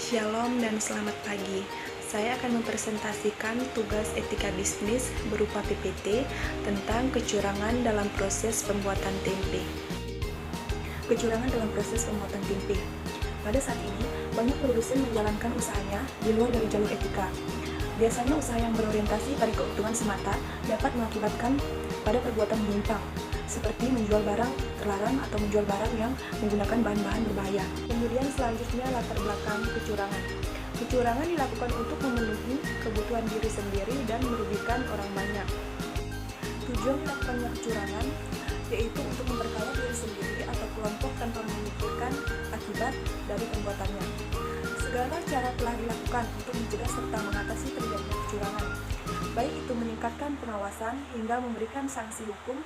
Shalom dan selamat pagi. Saya akan mempresentasikan tugas etika bisnis berupa PPT tentang kecurangan dalam proses pembuatan tempe. Kecurangan dalam proses pembuatan tempe. Pada saat ini, banyak produsen menjalankan usahanya di luar dari jalur etika. Biasanya usaha yang berorientasi pada keuntungan semata dapat mengakibatkan pada perbuatan menyimpang, seperti menjual barang terlarang atau menjual barang yang menggunakan bahan-bahan berbahaya. Kemudian selanjutnya latar belakang kecurangan. Kecurangan dilakukan untuk memenuhi kebutuhan diri sendiri dan merugikan orang banyak. Tujuan dilakukannya kecurangan yaitu untuk memperkaya diri sendiri atau kelompok tanpa memikirkan akibat dari perbuatannya. Segala cara telah dilakukan untuk mencegah serta mengatasi terjadinya kecurangan, baik itu meningkatkan pengawasan hingga memberikan sanksi hukum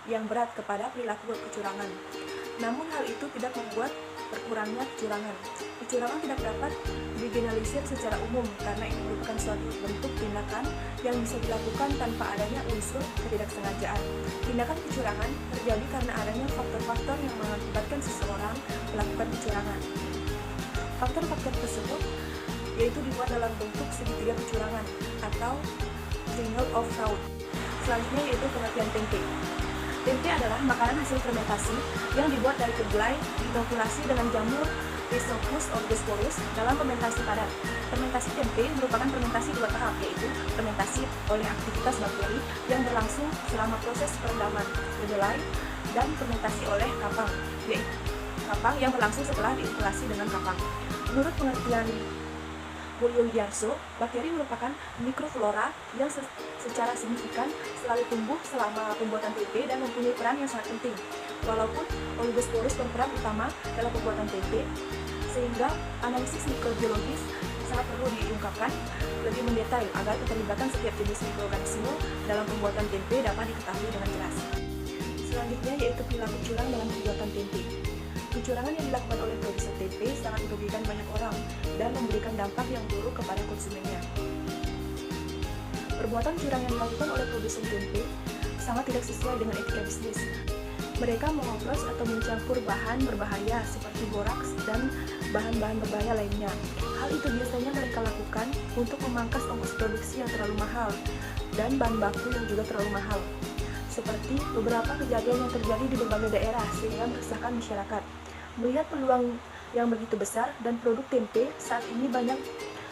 yang berat kepada perilaku kecurangan. Namun hal itu tidak membuat berkurangnya kecurangan. Kecurangan tidak dapat digeneralisir secara umum karena ini merupakan suatu bentuk tindakan yang bisa dilakukan tanpa adanya unsur ketidaksengajaan. Tindakan kecurangan terjadi karena adanya faktor-faktor yang mengakibatkan seseorang melakukan kecurangan. Faktor-faktor tersebut yaitu dibuat dalam bentuk segitiga kecurangan atau triangle of fraud. Selanjutnya yaitu pengertian tempe. Tempe adalah makanan hasil fermentasi yang dibuat dari kedelai dinokulasi dengan jamur Rhizopus obliquus dalam fermentasi padat. Fermentasi tempe merupakan fermentasi dua tahap, yaitu fermentasi oleh aktivitas bakteri yang berlangsung selama proses perendaman kedelai dan fermentasi oleh kapang, yaitu kapang yang berlangsung setelah diinokulasi dengan kapang. Menurut pengertian Widarso, bakteri merupakan mikroflora yang secara signifikan selalu tumbuh selama pembuatan tempe dan mempunyai peran yang sangat penting. Walaupun Oligosporus berperan utama dalam pembuatan tempe, sehingga analisis mikrobiologis sangat perlu diungkapkan lebih mendetail agar keterlibatan setiap jenis mikroorganisme dalam pembuatan tempe dapat diketahui dengan jelas. Selanjutnya yaitu perilaku curang dalam pembuatan tempe. Kecurangan yang dilakukan oleh produsen tempe sangat merugikan banyak orang dan memberikan dampak yang buruk kepada konsumennya. Perbuatan curang yang dilakukan oleh produsen tempe sangat tidak sesuai dengan etika bisnis. Mereka mengoplos atau mencampur bahan berbahaya seperti boraks dan bahan-bahan berbahaya lainnya. Hal itu biasanya mereka lakukan untuk memangkas ongkos produksi yang terlalu mahal dan bahan baku yang juga terlalu mahal. Seperti beberapa kejadian yang terjadi di berbagai daerah sehingga meresahkan masyarakat. Melihat peluang yang begitu besar dan produk tempe, saat ini banyak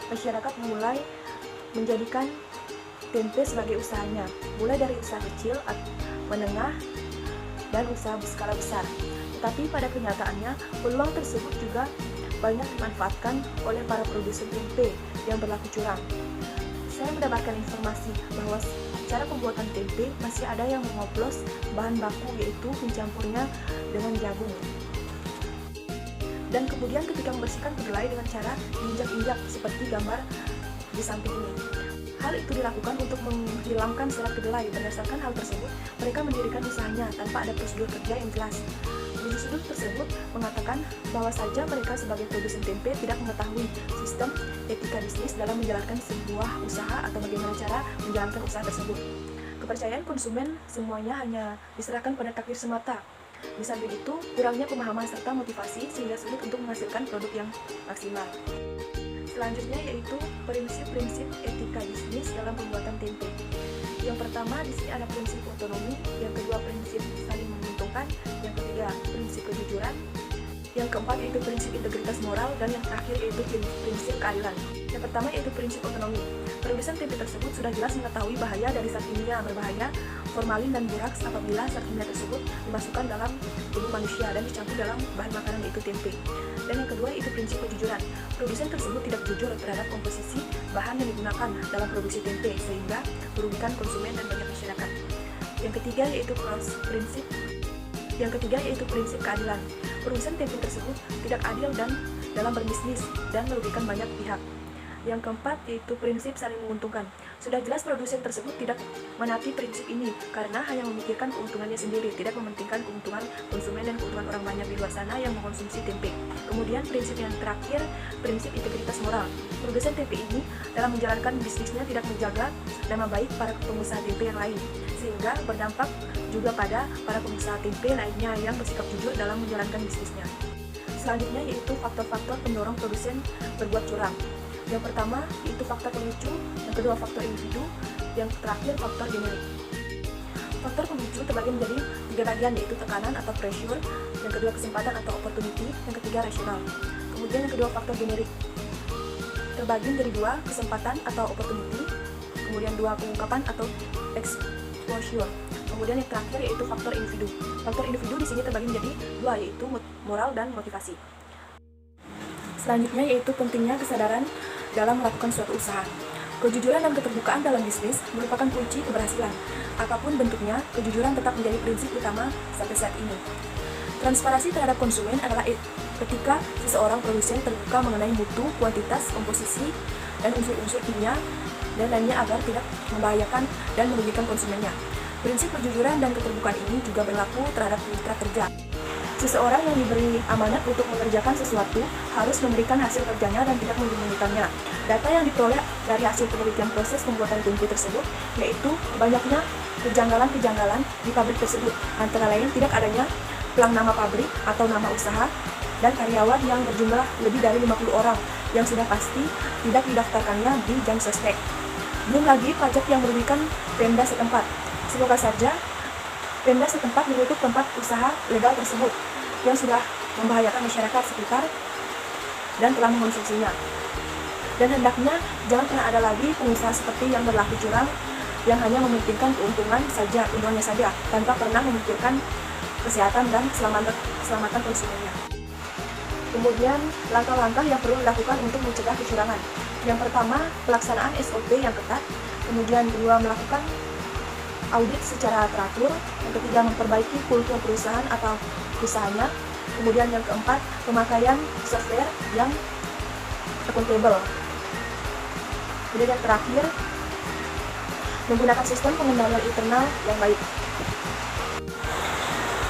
masyarakat mulai menjadikan tempe sebagai usahanya, mulai dari usaha kecil, menengah, dan usaha berskala besar. Tetapi pada kenyataannya, peluang tersebut juga banyak dimanfaatkan oleh para produsen tempe yang berlaku curang. Saya mendapatkan informasi bahwa cara pembuatan tempe masih ada yang mengoplos bahan baku, yaitu mencampurnya dengan jagung. Dan kemudian ketika membersihkan kedelai dengan cara diinjak-injak seperti gambar di samping ini. Hal itu dilakukan untuk menghilangkan serat kedelai. Berdasarkan hal tersebut, mereka mendirikan usahanya tanpa ada prosedur kerja yang jelas. Di sudut tersebut mengatakan bahwa saja mereka sebagai produsen tempe tidak mengetahui sistem etika bisnis dalam menjalankan sebuah usaha atau bagaimana cara menjalankan usaha tersebut. Kepercayaan konsumen semuanya hanya diserahkan pada takdir semata. Di samping itu, kurangnya pemahaman serta motivasi sehingga sulit untuk menghasilkan produk yang maksimal. Selanjutnya yaitu prinsip-prinsip etika bisnis dalam pembuatan tempe. Yang pertama di sini ada prinsip otonomi, yang kedua prinsip saling menguntungkan, yang ketiga prinsip kejujuran, yang keempat yaitu prinsip integritas moral, dan yang terakhir yaitu prinsip keadilan. Yang pertama yaitu prinsip otonomi. Produsen tempe tersebut sudah jelas mengetahui bahaya dari zat kimia berbahaya, formalin dan boraks apabila zat kimia tersebut dimasukkan dalam tubuh manusia dan dicampur dalam bahan makanan yaitu tempe. Dan yang kedua yaitu prinsip kejujuran. Produsen tersebut tidak jujur terhadap komposisi bahan yang digunakan dalam produksi tempe sehingga merugikan konsumen dan banyak masyarakat. Yang ketiga yaitu prinsip keadilan. Produsen tempe tersebut tidak adil dan dalam berbisnis dan merugikan banyak pihak. Yang keempat yaitu prinsip saling menguntungkan. Sudah jelas produsen tersebut tidak menaati prinsip ini karena hanya memikirkan keuntungannya sendiri, tidak mementingkan keuntungan konsumen dan keuntungan orang banyak di luar sana yang mengkonsumsi tempe. Kemudian prinsip yang terakhir, prinsip integritas moral. Produsen tempe ini dalam menjalankan bisnisnya tidak menjaga nama baik para pengusaha tempe yang lain, sehingga berdampak juga pada para pengusaha tempe lainnya yang bersikap jujur dalam menjalankan bisnisnya. Selanjutnya yaitu faktor-faktor pendorong produsen berbuat curang. Yang pertama yaitu faktor pemicu, yang kedua faktor individu, yang terakhir faktor generik. Faktor pemicu terbagi menjadi 3 bagian, yaitu tekanan atau pressure, yang kedua kesempatan atau opportunity, yang ketiga rasional. Kemudian yang kedua faktor generik terbagi menjadi 2, kesempatan atau opportunity, kemudian 2 pengungkapan atau exposure. Kemudian yang terakhir yaitu faktor individu. Faktor individu di sini terbagi menjadi 2, yaitu moral dan motivasi. Selanjutnya yaitu pentingnya kesadaran dalam melakukan suatu usaha. Kejujuran dan keterbukaan dalam bisnis merupakan kunci keberhasilan. Apapun bentuknya, kejujuran tetap menjadi prinsip utama sampai saat ini. Transparansi terhadap konsumen adalah ketika seseorang produsen terbuka mengenai mutu, kuantitas, komposisi, dan unsur-unsur kimia dan lainnya agar tidak membahayakan dan merugikan konsumennya. Prinsip kejujuran dan keterbukaan ini juga berlaku terhadap mitra kerja. Seseorang yang diberi amanat untuk mengerjakan sesuatu harus memberikan hasil kerjanya dan tidak menyembunyikannya. Data yang diperoleh dari hasil penelitian proses pembuatan tempe tersebut yaitu banyaknya kejanggalan-kejanggalan di pabrik tersebut, antara lain tidak adanya pelang nama pabrik atau nama usaha, dan karyawan yang berjumlah lebih dari 50 orang yang sudah pasti tidak didaftarkannya di Jam Sostek. Belum lagi pajak yang merugikan Pemda setempat. Semoga saja Pemda setempat menutup tempat usaha legal tersebut yang sudah membahayakan masyarakat sekitar dan telah mengkonsumsinya. Dan hendaknya jangan pernah ada lagi pengusaha seperti yang berlaku curang, yang hanya mementingkan keuntungannya saja, tanpa pernah memikirkan kesehatan dan keselamatan konsumennya. Kemudian, langkah-langkah yang perlu dilakukan untuk mencegah kecurangan. Yang pertama, pelaksanaan SOP yang ketat. Kemudian kedua, melakukan audit secara teratur. Yang ketiga, memperbaiki kultur perusahaan atau usahanya. Kemudian yang keempat, pemakaian software yang akuntabel. Kemudian yang terakhir, menggunakan sistem pengendalian internal yang baik.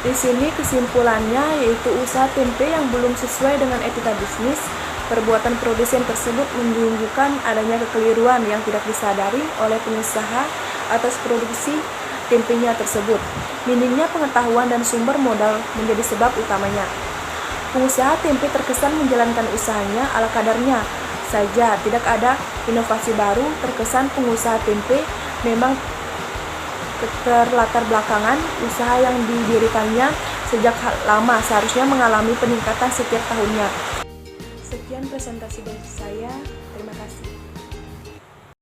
Di sini kesimpulannya yaitu usaha tempe yang belum sesuai dengan etika bisnis, perbuatan produsen tersebut menunjukkan adanya kekeliruan yang tidak disadari oleh pengusaha atas produksi tempenya tersebut. Minimnya pengetahuan dan sumber modal menjadi sebab utamanya. Pengusaha tempe terkesan menjalankan usahanya ala kadarnya saja, tidak ada inovasi baru. Terkesan pengusaha tempe memang terlatar belakangan, usaha yang didirikannya sejak lama seharusnya mengalami peningkatan setiap tahunnya. Sekian presentasi dari saya, terima kasih.